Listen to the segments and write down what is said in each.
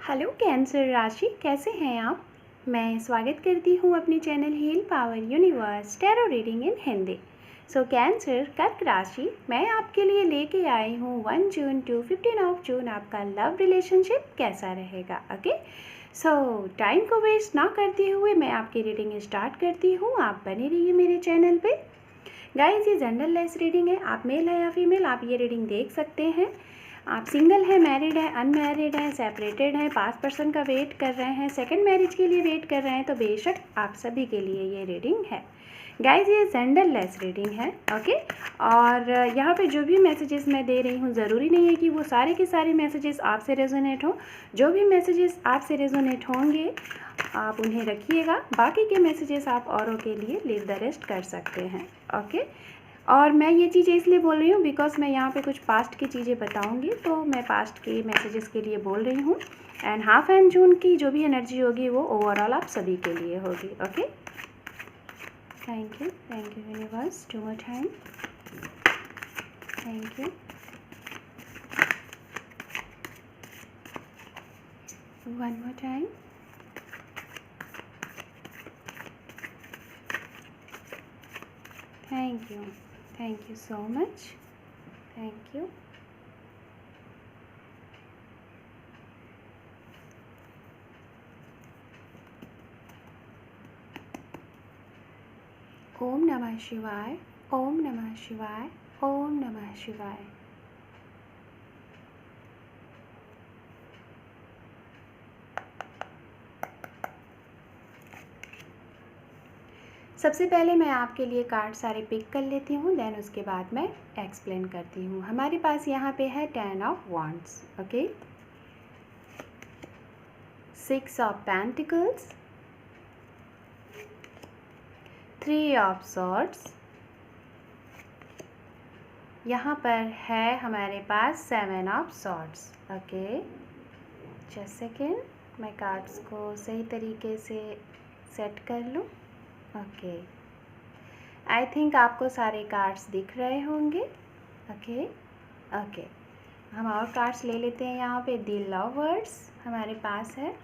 Hello cancer राशि, कैसे हैं आप। मैं स्वागत करती हूँ अपने channel heal power universe tarot reading in Hindi. So Cancer कर्क राशि, मैं आपके लिए लेके आई हूँ 1 जून टू 15 जून आपका लव रिलेशनशिप कैसा रहेगा। ओके, सो टाइम को वेस्ट ना करते हुए मैं आपकी रीडिंग स्टार्ट करती हूँ। आप बने रहिए मेरे चैनल पे। गाइस, ये जेंडर लेस रीडिंग है, आप मेल है या फीमेल आप ये रीडिंग देख सकते हैं। आप सिंगल है, मैरिड है, अनमैरिड हैं, सेपरेटेड हैं, पास्ट पर्सन का वेट कर रहे हैं, सेकंड मैरिज के लिए वेट कर रहे हैं, तो बेशक आप सभी के लिए ये रीडिंग है। गाइज, ये जेंडर लेस रीडिंग है। ओके, और यहाँ पे जो भी मैसेजेस मैं दे रही हूँ ज़रूरी नहीं है कि वो सारे के सारे मैसेजेस आपसे रेजोनेट हों। जो भी मैसेजेस आपसे रेजोनेट होंगे आप उन्हें रखिएगा, बाकी के मैसेजेस आप औरों के लिए लीव द रेस्ट कर सकते हैं। ओके, और मैं ये चीज़ें इसलिए बोल रही हूँ बिकॉज मैं यहाँ पे कुछ पास्ट की चीज़ें बताऊँगी, तो मैं पास्ट के मैसेजेस के लिए बोल रही हूँ। एंड हाफ एंड जून की जो भी एनर्जी होगी वो ओवरऑल आप सभी के लिए होगी। Okay, thank you universe, two more time, thank you, one more time, thank you so much, thank you. ओम नमः शिवाय, ओम नमः शिवाय, ओम नमः शिवाय। सबसे पहले मैं आपके लिए कार्ड सारे पिक कर लेती हूँ, देन उसके बाद मैं एक्सप्लेन करती हूँ। हमारे पास यहाँ पे है 10 of wands, okay, 6 of pentacles, 3 of swords, यहाँ पर है हमारे पास 7 of swords. Okay, just second, मैं कार्ड्स को सही तरीके से सेट कर लूँ। ओके, आई थिंक आपको सारे कार्ड्स दिख रहे होंगे। ओके, ओके, हम और कार्ड्स ले लेते हैं। यहाँ पे द लवर्स हमारे पास है,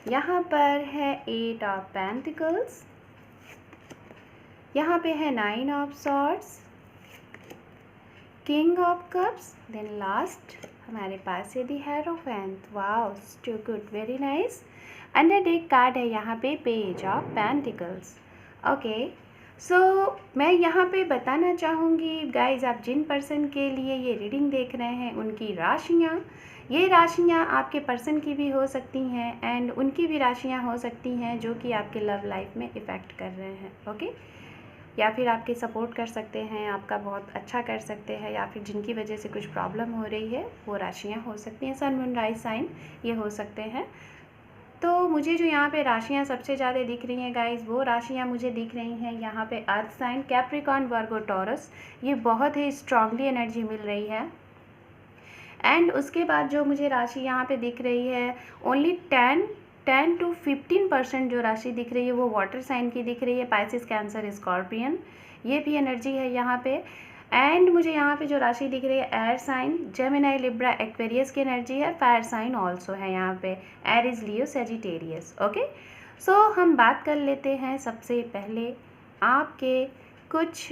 यहाँ पर है 8 ऑफ पेंटिकल्स, यहाँ पे है 9 of swords, king of cups, then last हमारे पास है the hierophant. Wow, too good, very nice. Under deck card है यहाँ पे page of pentacles. Okay, so मैं यहाँ पे बताना चाहूँगी गाइज, आप जिन पर्सन के लिए ये रीडिंग देख रहे हैं उनकी राशियाँ, ये राशियाँ आपके पर्सन की भी हो सकती हैं एंड उनकी भी राशियाँ हो सकती हैं जो कि आपके लव लाइफ में इफ़ेक्ट कर रहे हैं। ओके, या फिर आपकी सपोर्ट कर सकते हैं, आपका बहुत अच्छा कर सकते हैं, या फिर जिनकी वजह से कुछ प्रॉब्लम हो रही है वो राशियाँ हो सकती हैं। सन, मून, राइज साइन ये हो सकते हैं। तो मुझे जो यहाँ पे राशियाँ सबसे ज़्यादा दिख रही हैं गाइस, वो राशियाँ मुझे दिख रही हैं यहाँ पे अर्थ साइन, कैप्रिकॉर्न, वर्गो, टॉरस, ये बहुत ही स्ट्रांगली एनर्जी मिल रही है। एंड उसके बाद जो मुझे राशि यहाँ पे दिख रही है, ओनली 10 to 15% जो राशि दिख रही है वो वाटर साइन की दिख रही है, पाइसिस, कैंसर, स्कॉर्पियन, ये भी एनर्जी है यहाँ पे। एंड मुझे यहाँ पे जो राशि दिख रही है air sign, Gemini, Libra, Aquarius की एनर्जी है, फायर साइन ऑल्सो है यहाँ पे, Aries, Leo, Sagittarius. Okay, so हम बात कर लेते हैं सबसे पहले आपके कुछ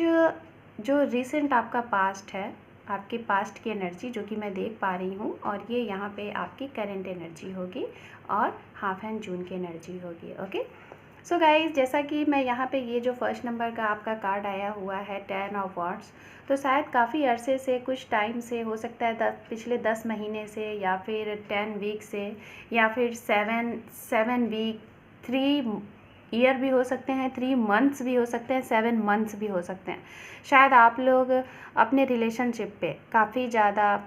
जो रिसेंट आपका पास्ट है, आपके पास्ट की एनर्जी जो कि मैं देख पा रही हूँ, और ये यहाँ पे आपकी करंट एनर्जी होगी और हाफ एंड जून की एनर्जी होगी। ओके, सो गाइज, जैसा कि मैं यहाँ पे ये जो फर्स्ट नंबर का आपका कार्ड आया हुआ है 10 ऑफ वांड्स, तो शायद काफ़ी अरसे से, कुछ टाइम से, हो सकता है पिछले 10 महीने से, या फिर 10 वीक से, या फिर 7 वीक, 3 ईयर भी हो सकते हैं, 3 मंथ्स भी हो सकते हैं, 7 मंथ्स भी हो सकते हैं। शायद आप लोग अपने रिलेशनशिप पे काफ़ी ज़्यादा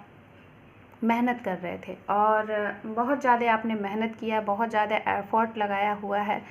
मेहनत कर रहे थे और बहुत ज़्यादा आपने मेहनत किया, बहुत ज़्यादा एफर्ट लगाया हुआ है,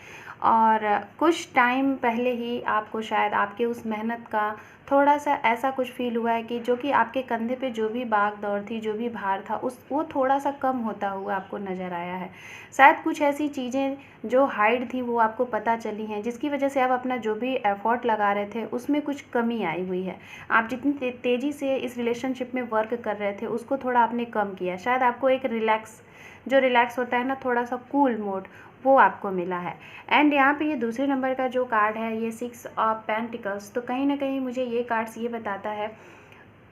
और कुछ टाइम पहले ही आपको शायद आपके उस मेहनत का थोड़ा सा ऐसा कुछ फील हुआ है कि जो कि आपके कंधे पे जो भी भाग दौड़ थी, जो भी भार था, उस वो थोड़ा सा कम होता हुआ आपको नज़र आया है। शायद कुछ ऐसी चीज़ें जो हाइड थी वो आपको पता चली हैं, जिसकी वजह से आप अपना जो भी एफ़र्ट लगा रहे थे उसमें कुछ कमी आई हुई है। आप जितनी तेज़ी से इस रिलेशनशिप में वर्क कर रहे थे उसको थोड़ा आपने कम किया। शायद आपको एक रिलैक्स होता है ना, थोड़ा सा कूल मोड, वो आपको मिला है। एंड यहाँ पे ये दूसरे नंबर का जो कार्ड है, ये 6 ऑफ पेंटिकल्स, तो कहीं ना कहीं मुझे ये कार्ड्स ये बताता है,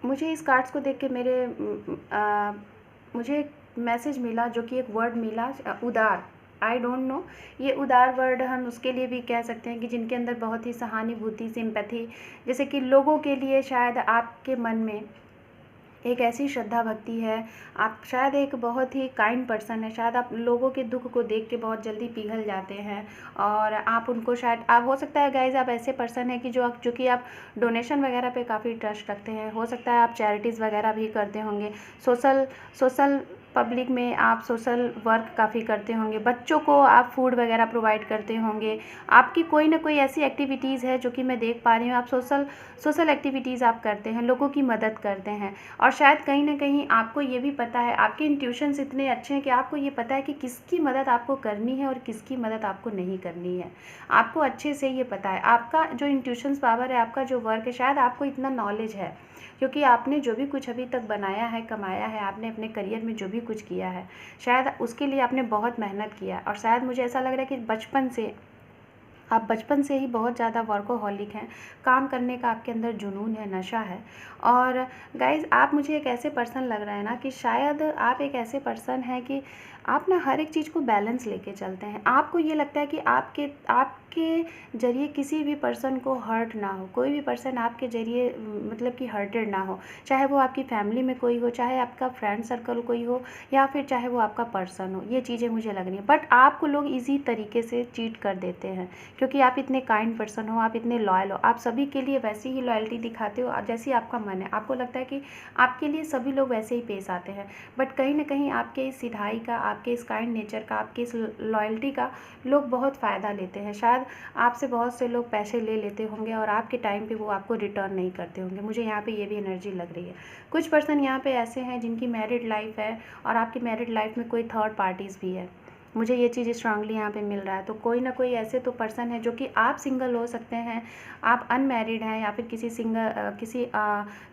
मुझे इस कार्ड्स को देख के मुझे एक मैसेज मिला, जो कि एक वर्ड मिला, उदार। आई डोंट नो, ये उदार वर्ड हम उसके लिए भी कह सकते हैं कि जिनके अंदर बहुत ही सहानुभूति, सिंपैथी, जैसे कि लोगों के लिए शायद आपके मन में एक ऐसी श्रद्धा भक्ति है, आप शायद एक बहुत ही काइंड पर्सन है, शायद आप लोगों के दुख को देख के बहुत जल्दी पिघल जाते हैं, और आप उनको शायद, आप हो सकता है गाइज आप ऐसे पर्सन है कि जो कि आप डोनेशन वगैरह पे काफ़ी ट्रस्ट रखते हैं, हो सकता है आप चैरिटीज़ वगैरह भी करते होंगे, सोशल पब्लिक में आप सोशल वर्क काफ़ी करते होंगे, बच्चों को आप फूड वगैरह प्रोवाइड करते होंगे, आपकी कोई ना कोई ऐसी एक्टिविटीज़ है जो कि मैं देख पा रही हूँ, आप सोशल एक्टिविटीज़ आप करते हैं, लोगों की मदद करते हैं, और शायद कहीं ना कहीं आपको ये भी पता है, आपके इंट्यूशंस इतने अच्छे हैं कि आपको ये पता है कि किसकी मदद आपको करनी है और किसकी मदद आपको नहीं करनी है। आपको अच्छे से ये पता है, आपका जो इंट्यूशंस पावर है, आपका जो वर्क है, शायद आपको इतना नॉलेज है क्योंकि आपने जो भी कुछ अभी तक बनाया है, कमाया है, आपने अपने करियर में जो भी कुछ किया है, शायद उसके लिए आपने बहुत मेहनत किया है, और शायद मुझे ऐसा लग रहा है कि आप बचपन से ही बहुत ज़्यादा वर्कोहॉलिक हैं, काम करने का आपके अंदर जुनून है, नशा है। और गाइज़, आप मुझे एक ऐसे पर्सन लग रहा है ना कि शायद आप एक ऐसे पर्सन हैं कि आप ना हर एक चीज़ को बैलेंस लेके चलते हैं। आपको ये लगता है कि आपके ज़रिए किसी भी पर्सन को हर्ट ना हो, कोई भी पर्सन आपके ज़रिए मतलब कि हर्टेड ना हो, चाहे वो आपकी फैमिली में कोई हो, चाहे आपका फ्रेंड सर्कल कोई हो, या फिर चाहे वो आपका पर्सन हो, ये चीज़ें मुझे लग रही हैं। बट आपको लोग ईज़ी तरीके से चीट कर देते हैं क्योंकि आप इतने काइंड पर्सन हो, आप इतने लॉयल हो, आप सभी के लिए वैसी ही लॉयल्टी दिखाते हो जैसी आपका मन है। आपको लगता है कि आपके लिए सभी लोग वैसे ही पेश आते हैं, बट कहीं ना कहीं आपके इस सिधाई का, आपके इस काइंड नेचर का, आपके इस लॉयल्टी का लोग बहुत फ़ायदा लेते हैं। शायद आपसे बहुत से लोग पैसे ले लेते होंगे और आपके टाइम पे वो आपको रिटर्न नहीं करते होंगे। मुझे यहाँ पे ये भी एनर्जी लग रही है। कुछ पर्सन यहाँ पे ऐसे हैं जिनकी मैरिड लाइफ है और आपकी मैरिड लाइफ में कोई थर्ड पार्टीज़ भी है, मुझे ये चीज़ स्ट्रांगली यहाँ पे मिल रहा है। तो कोई ना कोई ऐसे तो पर्सन है जो कि आप सिंगल हो सकते हैं, आप अनमैरिड हैं, या फिर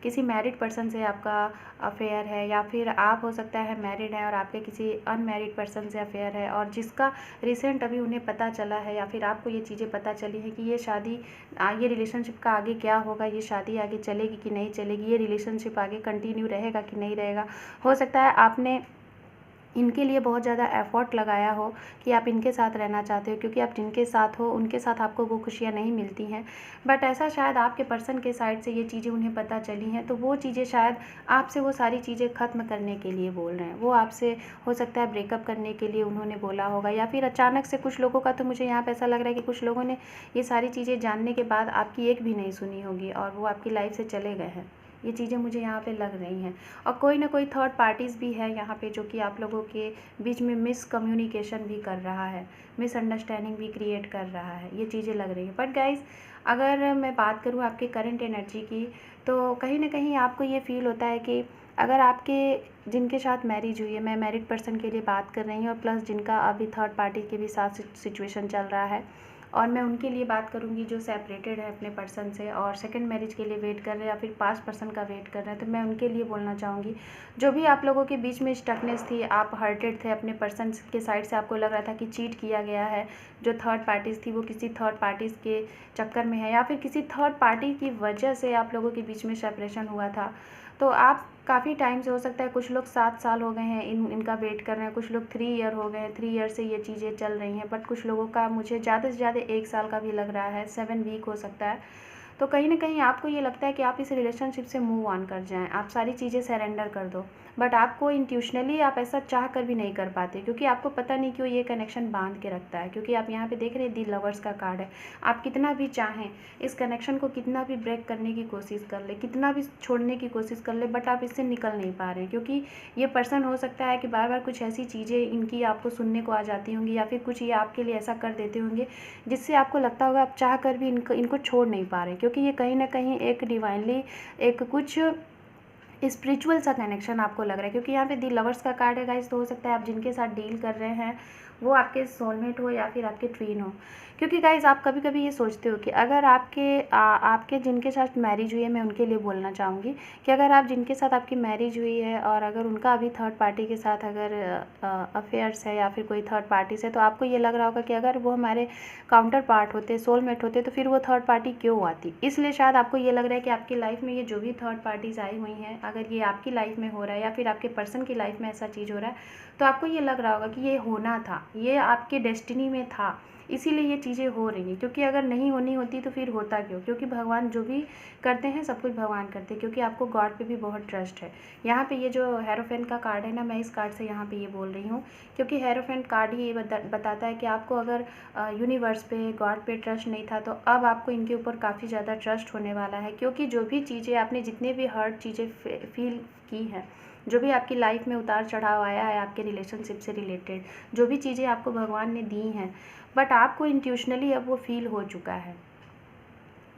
किसी मैरिड पर्सन से आपका अफेयर है, या फिर आप हो सकता है मैरिड हैं और आपके किसी अनमैरिड पर्सन से अफेयर है, और जिसका रिसेंट अभी उन्हें पता चला है, या फिर आपको ये चीज़ें पता चली है कि ये रिलेशनशिप का आगे क्या होगा, ये शादी आगे चलेगी कि नहीं चलेगी, ये रिलेशनशिप आगे कंटिन्यू रहेगा कि नहीं रहेगा। हो सकता है आपने इनके लिए बहुत ज़्यादा एफ़र्ट लगाया हो कि आप इनके साथ रहना चाहते हो, क्योंकि आप जिनके साथ हो उनके साथ आपको वो खुशियाँ नहीं मिलती हैं। बट ऐसा शायद आपके पर्सन के साइड से ये चीज़ें उन्हें पता चली हैं, तो वो चीज़ें शायद आपसे वो सारी चीज़ें ख़त्म करने के लिए बोल रहे हैं। वो आपसे हो सकता है ब्रेकअप करने के लिए उन्होंने बोला होगा, या फिर अचानक से कुछ लोगों का, तो मुझे यहाँ पर ऐसा लग रहा है कि कुछ लोगों ने ये सारी चीज़ें जानने के बाद आपकी एक भी नहीं सुनी होगी और वो आपकी लाइफ से चले गए हैं। ये चीज़ें मुझे यहाँ पे लग रही हैं। और कोई ना कोई थर्ड पार्टीज़ भी है यहाँ पे जो कि आप लोगों के बीच में मिसकम्युनिकेशन भी कर रहा है, मिसअंडरस्टैंडिंग भी क्रिएट कर रहा है, ये चीज़ें लग रही हैं। बट गाइज़, अगर मैं बात करूँ आपके करंट एनर्जी की, तो कहीं ना कहीं आपको ये फील होता है कि अगर आपके जिनके साथ मैरिज हुई है, मैं मैरिड पर्सन के लिए बात कर रही हूँ, और प्लस जिनका अभी थर्ड पार्टी के भी साथ सिचुएशन चल रहा है, और मैं उनके लिए बात करूँगी जो सेपरेटेड है अपने पर्सन से और सेकंड मैरिज के लिए वेट कर रहे हैं, या फिर पास्ट पर्सन का वेट कर रहे हैं, तो मैं उनके लिए बोलना चाहूँगी, जो भी आप लोगों के बीच में स्टकनेस थी, आप हर्टेड थे अपने पर्सन के साइड से, आपको लग रहा था कि चीट किया गया है, जो थर्ड पार्टीज़ थी वो किसी थर्ड पार्टीज़ के चक्कर में है, या फिर किसी थर्ड पार्टी की वजह से आप लोगों के बीच में सेपरेशन हुआ था, तो आप काफ़ी टाइम से, हो सकता है कुछ लोग 7 साल हो गए हैं इनका वेट कर रहे हैं, कुछ लोग 3 ईयर हो गए हैं, 3 ईयर से ये चीज़ें चल रही हैं, बट कुछ लोगों का मुझे ज़्यादा से ज़्यादा 1 साल का भी लग रहा है, 7 वीक हो सकता है। तो कहीं ना कहीं आपको ये लगता है कि आप इस रिलेशनशिप से मूव ऑन कर जाएं, आप सारी चीज़ें सरेंडर कर दो, बट आपको इंट्यूशनली आप ऐसा चाह कर भी नहीं कर पाते, क्योंकि आपको पता नहीं क्यों ये कनेक्शन बांध के रखता है। क्योंकि आप यहाँ पे देख रहे हैं दी लवर्स का कार्ड है। आप कितना भी चाहें, इस कनेक्शन को कितना भी ब्रेक करने की कोशिश कर ले, कितना भी छोड़ने की कोशिश कर ले, बट आप इससे निकल नहीं पा रहे हैं। क्योंकि ये पर्सन हो सकता है कि बार बार कुछ ऐसी चीज़ें इनकी आपको सुनने को आ जाती होंगी, या फिर कुछ ये आपके लिए ऐसा कर देते होंगे जिससे आपको लगता होगा आप चाह कर भी इनको छोड़ नहीं पा रहे। क्योंकि ये कहीं ना कहीं एक डिवाइनली एक कुछ स्पिरिचुअल सा कनेक्शन आपको लग रहा है। क्योंकि यहाँ पे दी लवर्स का कार्ड है गाइस, तो हो सकता है आप जिनके साथ डील कर रहे हैं वो आपके सोलमेट हो या फिर आपके ट्वीन हो। क्योंकि गाइस आप कभी कभी ये सोचते हो कि अगर आपके जिनके साथ मैरिज हुई है, मैं उनके लिए बोलना चाहूँगी कि अगर आप जिनके साथ आपकी मैरिज हुई है और अगर उनका अभी थर्ड पार्टी के साथ अगर अफेयर्स है या फिर कोई थर्ड पार्टी से, तो आपको ये लग रहा होगा कि अगर वो हमारे काउंटर पार्ट होते, सोलमेट होते, तो फिर वो थर्ड पार्टी क्यों आती। इसलिए शायद आपको ये लग रहा है कि आपकी लाइफ में ये जो भी थर्ड पार्टीज़ आई हुई हैं, अगर ये आपकी लाइफ में हो रहा है या फिर आपके पर्सन की लाइफ में ऐसा चीज़ हो रहा है, तो आपको ये लग रहा होगा कि ये होना था, ये आपके डेस्टिनी में था, इसीलिए ये चीज़ें हो रही हैं। क्योंकि अगर नहीं होनी होती तो फिर होता क्यों। क्योंकि भगवान जो भी करते हैं सब कुछ भगवान करते हैं। क्योंकि आपको गॉड पे भी बहुत ट्रस्ट है। यहाँ पे ये जो हेरोफेंट का कार्ड है ना, मैं इस कार्ड से यहाँ पे ये बोल रही हूँ क्योंकि हेरोफेंट कार्ड ही ये बताता है कि आपको अगर यूनिवर्स पे, गॉड पे ट्रस्ट नहीं था, तो अब आपको इनके ऊपर काफ़ी ज़्यादा ट्रस्ट होने वाला है। क्योंकि जो भी चीज़ें आपने जितने भी हर्ट चीज़ें फील की हैं, जो भी आपकी लाइफ में उतार चढ़ाव आया है आपके रिलेशनशिप से रिलेटेड, जो भी चीज़ें आपको भगवान ने दी हैं, बट आपको इंट्यूशनली अब वो फील हो चुका है।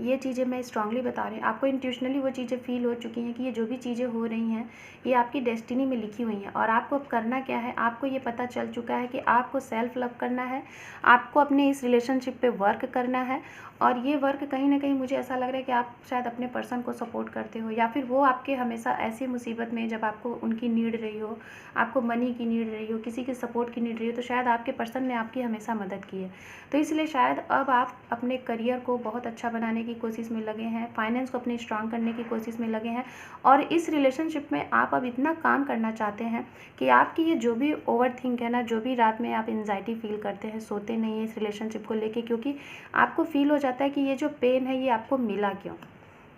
ये चीज़ें मैं स्ट्रांगली बता रही हूँ, आपको इंट्यूशनली वो चीज़ें फील हो चुकी हैं कि ये जो भी चीज़ें हो रही हैं ये आपकी डेस्टिनी में लिखी हुई हैं। और आपको अब करना क्या है, आपको ये पता चल चुका है कि आपको सेल्फ लव करना है, आपको अपने इस रिलेशनशिप पे वर्क करना है। और ये वर्क कहीं ना कहीं मुझे ऐसा लग रहा है कि आप शायद अपने पर्सन को सपोर्ट करते हो, या फिर वो आपके हमेशा ऐसी मुसीबत में जब आपको उनकी नीड रही हो, आपको मनी की नीड रही हो, किसी के सपोर्ट की नीड रही हो, तो शायद आपके पर्सन ने आपकी हमेशा मदद की है। तो इसलिए शायद अब आप अपने करियर को बहुत अच्छा बनाने की कोशिश में लगे हैं, फाइनेंस को अपने स्ट्रांग करने की कोशिश में लगे हैं, और इस रिलेशनशिप में आप अब इतना काम करना चाहते हैं कि आपकी ये जो भी ओवर थिंक है ना, जो भी रात में आप एंजाइटी फील करते हैं, सोते नहीं हैं इस रिलेशनशिप को लेके, क्योंकि आपको फील हो जाता है कि ये जो पेन है ये आपको मिला क्यों,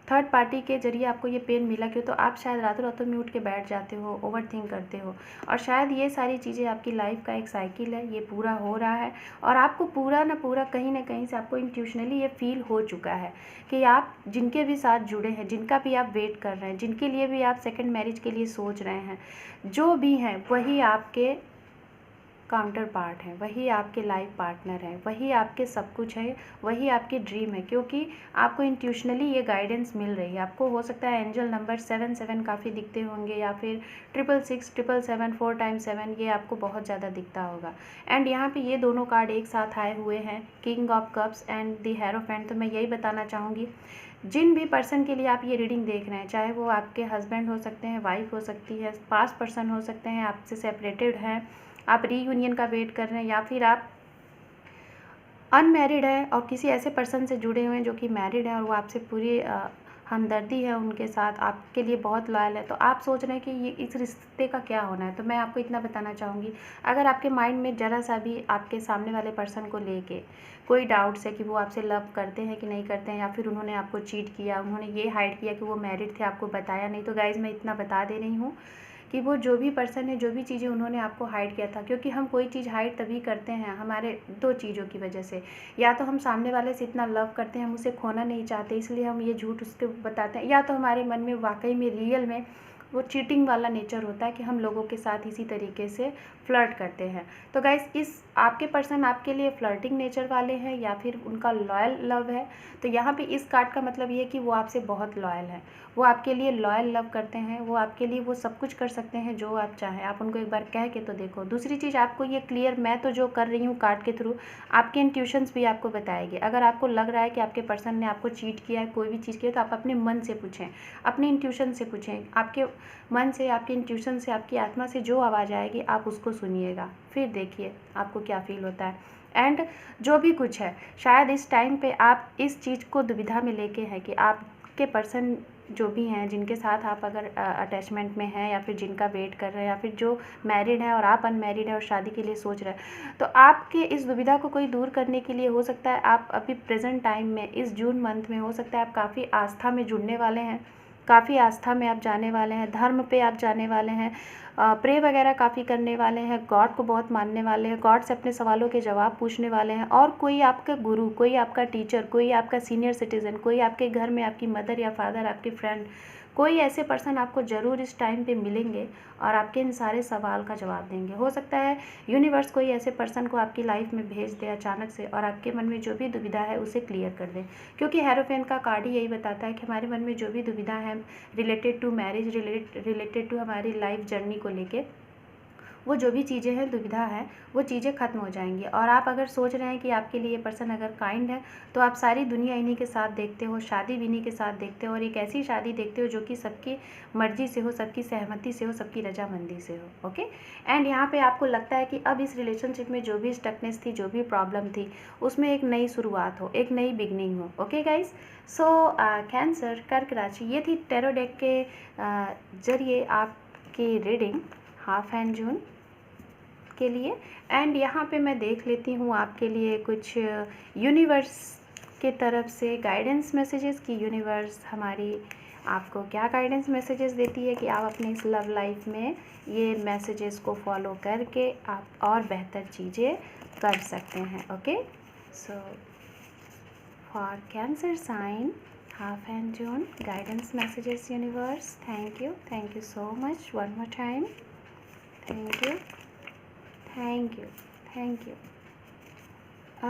थर्ड पार्टी के जरिए आपको ये पेन मिला क्यों। तो आप शायद रातों रातों में उठ के बैठ जाते हो, ओवर थिंक करते हो, और शायद ये सारी चीज़ें आपकी लाइफ का एक साइकिल है, ये पूरा हो रहा है। और आपको पूरा ना पूरा कहीं ना कहीं से आपको इंट्यूशनली ये फील हो चुका है कि आप जिनके भी साथ जुड़े हैं, जिनका भी आप वेट कर रहे हैं, जिनके लिए भी आप सेकेंड मैरिज के लिए सोच रहे हैं, जो भी हैं वही आपके काउंटर पार्ट है, वही आपके लाइफ पार्टनर है, वही आपके सब कुछ है, वही आपकी ड्रीम है। क्योंकि आपको इंट्यूशनली ये गाइडेंस मिल रही है। आपको हो सकता है एंजल नंबर 7 काफ़ी दिखते होंगे, या फिर 666 777 4 टाइम्स 7 ये आपको बहुत ज़्यादा दिखता होगा। एंड यहाँ पे ये दोनों कार्ड एक साथ आए हुए हैं, king of cups and the hierophant. तो मैं यही बताना चाहूँगी, जिन भी पर्सन के लिए आप ये रीडिंग देख रहे हैं, चाहे वो आपके हस्बैंड हो सकते हैं, वाइफ हो सकती है, पास्ट पर्सन हो सकते हैं, आपसे सेपरेटेड हैं, आप रीयूनियन का वेट कर रहे हैं, या फिर आप अनमैरिड है और किसी ऐसे पर्सन से जुड़े हुए हैं जो कि मैरिड है और वो आपसे पूरी हमदर्दी है उनके साथ, आपके लिए बहुत लॉयल है, तो आप सोच रहे हैं कि ये इस रिश्ते का क्या होना है। तो मैं आपको इतना बताना चाहूँगी, अगर आपके माइंड में ज़रा सा भी आपके सामने वाले पर्सन को लेके कोई डाउट्स है कि वो आपसे लव करते हैं कि नहीं करते हैं, या फिर उन्होंने आपको चीट किया, उन्होंने ये हाइड किया कि वो मैरिड थे, आपको बताया नहीं, तो गाइज़ मैं इतना बता दे रही हूँ कि वो जो भी पर्सन है, जो भी चीज़ें उन्होंने आपको हाइड किया था, क्योंकि हम कोई चीज़ हाइड तभी करते हैं हमारे दो चीज़ों की वजह से, या तो हम सामने वाले से इतना लव करते हैं, हम उसे खोना नहीं चाहते, इसलिए हम ये झूठ उसके बताते हैं, या तो हमारे मन में वाकई में रियल में वो चीटिंग वाला नेचर होता है कि हम लोगों के साथ इसी तरीके से फ्लर्ट करते हैं। तो गाइस इस आपके पर्सन आपके लिए फ्लर्टिंग नेचर वाले हैं या फिर उनका लॉयल लव है। तो यहाँ पे इस कार्ड का मतलब ये है कि वो आपसे बहुत लॉयल है, वो आपके लिए लॉयल लव करते हैं, वो आपके लिए वो सब कुछ कर सकते हैं जो आप चाहें। आप उनको एक बार कह के तो देखो। दूसरी चीज़ आपको ये क्लियर, मैं तो जो कर रही हूँ कार्ड के थ्रू, आपके इंट्यूशंस भी आपको बताएगी। अगर आपको लग रहा है कि आपके पर्सन ने आपको चीट किया है, कोई भी चीज़ किया, तो आप अपने मन से पूछें, अपने इंट्यूशन से पूछें, आपके मन से, आपके इंट्यूशन से, आपकी आत्मा से जो आवाज़ आएगी आप उसको सुनिएगा, फिर देखिए आपको क्या फील होता है। एंड जो भी कुछ है, शायद इस टाइम पे आप इस चीज़ को दुविधा में लेके हैं कि आपके पर्सन जो भी हैं, जिनके साथ आप अगर अटैचमेंट में हैं, या फिर जिनका वेट कर रहे हैं, या फिर जो मैरिड हैं और आप अनमैरिड हैं और शादी के लिए सोच रहे हैं, तो आपके इस दुविधा को कोई दूर करने के लिए हो सकता है आप अभी प्रेजेंट टाइम में इस जून मंथ में हो सकता है आप काफ़ी आस्था में जुड़ने वाले हैं, काफ़ी आस्था में आप जाने वाले हैं, धर्म पे आप जाने वाले हैं, प्रे वगैरह काफ़ी करने वाले हैं, गॉड को बहुत मानने वाले हैं, गॉड से अपने सवालों के जवाब पूछने वाले हैं। और कोई आपका गुरु, कोई आपका टीचर, कोई आपका सीनियर सिटीज़न, कोई आपके घर में आपकी मदर या फादर, आपके फ्रेंड, कोई ऐसे पर्सन आपको ज़रूर इस टाइम पे मिलेंगे और आपके इन सारे सवाल का जवाब देंगे। हो सकता है यूनिवर्स कोई ऐसे पर्सन को आपकी लाइफ में भेज दे अचानक से और आपके मन में जो भी दुविधा है उसे क्लियर कर दे, क्योंकि हेरोफेंट का कार्ड ही यही बताता है कि हमारे मन में जो भी दुविधा है related to marriage, related to हमारी लाइफ जर्नी को लेके, वो जो भी चीज़ें हैं, दुविधा है, वो चीज़ें ख़त्म हो जाएंगी। और आप अगर सोच रहे हैं कि आपके लिए ये पर्सन अगर काइंड है, तो आप सारी दुनिया इन्हीं के साथ देखते हो, शादी भी इन्हीं के साथ देखते हो, और एक ऐसी शादी देखते हो जो कि सबकी मर्ज़ी से हो, सबकी सहमति से हो, सबकी रजामंदी से हो। ओके, एंड यहाँ पे आपको लगता है कि अब इस रिलेशनशिप में जो भी स्टकनेस थी, जो भी प्रॉब्लम थी, उसमें एक नई शुरुआत हो, एक नई बिगनिंग हो। ओके गाइज, सो कैंसर, कर्क राशि, ये थी टैरो डेक के जरिए आपकी रीडिंग हाफ एंड जून के लिए। एंड यहाँ पे मैं देख लेती हूँ आपके लिए कुछ यूनिवर्स के तरफ से गाइडेंस मैसेजेस, कि यूनिवर्स हमारी आपको क्या गाइडेंस मैसेजेस देती है कि आप अपनी इस लव लाइफ में ये मैसेजेस को फॉलो करके आप और बेहतर चीज़ें कर सकते हैं। Okay, so for Cancer sign half and June guidance messages universe, thank you so much, one more time, thank you, thank you.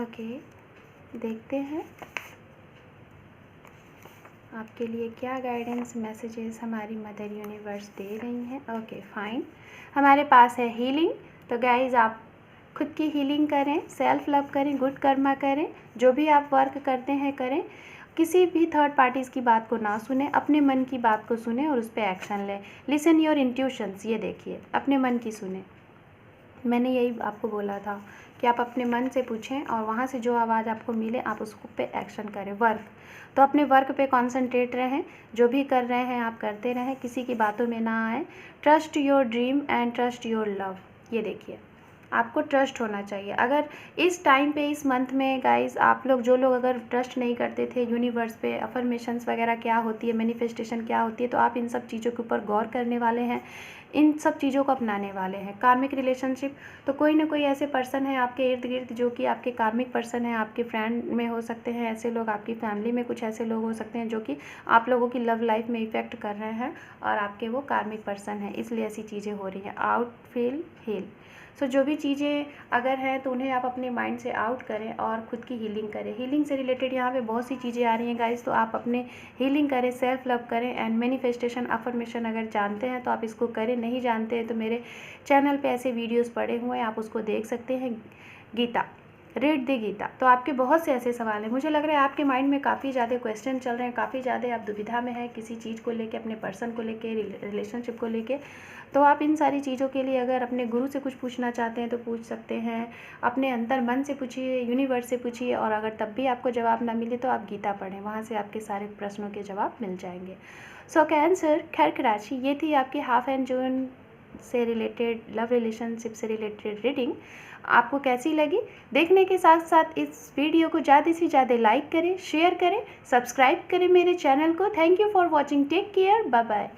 Okay, देखते हैं आपके लिए क्या गाइडेंस मैसेजेस हमारी मदर यूनिवर्स दे रही हैं। ओके फाइन, हमारे पास है हीलिंग। तो गाइज आप खुद की हीलिंग करें, सेल्फ लव करें, गुड कर्मा करें, जो भी आप वर्क करते हैं करें, किसी भी थर्ड पार्टीज़ की बात को ना सुने, अपने मन की बात को सुने और उस पर एक्शन लें। लिसन योर इंट्यूशंस, ये देखिए अपने मन की सुने। मैंने यही आपको बोला था कि आप अपने मन से पूछें और वहाँ से जो आवाज़ आपको मिले आप उसको पे एक्शन करें। वर्क, तो अपने वर्क पे कंसंट्रेट रहें, जो भी कर रहे हैं आप करते रहें, किसी की बातों में ना आए। Trust your dream and trust your love, ये देखिए आपको ट्रस्ट होना चाहिए। अगर इस टाइम पे, इस मंथ में गाइस, आप लोग जो लोग अगर ट्रस्ट नहीं करते थे यूनिवर्स पे, अफर्मेशंस वगैरह क्या होती है, मैनिफेस्टेशन क्या होती है, तो आप इन सब चीज़ों के ऊपर गौर करने वाले हैं, इन सब चीज़ों को अपनाने वाले हैं। कार्मिक रिलेशनशिप, तो कोई ना कोई ऐसे पर्सन है आपके इर्द गिर्द जो कि आपके कार्मिक पर्सन है, आपके फ्रेंड में हो सकते हैं ऐसे लोग, आपकी फैमिली में कुछ ऐसे लोग हो सकते हैं जो कि आप लोगों की लव लाइफ में इफ़ेक्ट कर रहे हैं और आपके वो कार्मिक पर्सन हैं, इसलिए ऐसी चीज़ें हो रही हैं। Out, feel, heal. सो जो भी चीज़ें अगर हैं तो उन्हें आप अपने माइंड से आउट करें और ख़ुद की हीलिंग करें। हीलिंग से रिलेटेड यहाँ पे बहुत सी चीज़ें आ रही हैं गाइस, तो आप अपने हीलिंग करें, सेल्फ लव करें। एंड मैनिफेस्टेशन, अफर्मेशन अगर जानते हैं तो आप इसको करें, नहीं जानते हैं तो मेरे चैनल पे ऐसे वीडियोस पड़े हुए हैं, आप उसको देख सकते हैं। Gita, read the Gita. तो आपके बहुत से ऐसे सवाल हैं, मुझे लग रहा है आपके माइंड में काफ़ी ज़्यादा क्वेश्चन चल रहे हैं, काफ़ी ज़्यादा आप दुविधा में हैं किसी चीज़ को लेके, अपने पर्सन को लेके, रिलेशनशिप को लेके। तो आप इन सारी चीज़ों के लिए अगर अपने गुरु से कुछ पूछना चाहते हैं तो पूछ सकते हैं, अपने अंतर मन से पूछिए, यूनिवर्स से पूछिए, और अगर तब भी आपको जवाब ना मिले तो आप गीता पढ़ें, वहाँ से आपके सारे प्रश्नों के जवाब मिल जाएंगे। सो कैंसर, कर्क राशि, ये थी आपकी हाफ एंड जून से रिलेटेड, लव रिलेशनशिप से रिलेटेड रीडिंग। आपको कैसी लगी? देखने के साथ साथ इस वीडियो को ज़्यादा से ज़्यादा लाइक करें, शेयर करें, सब्सक्राइब करें मेरे चैनल को। Thank you for watching, take care, bye bye.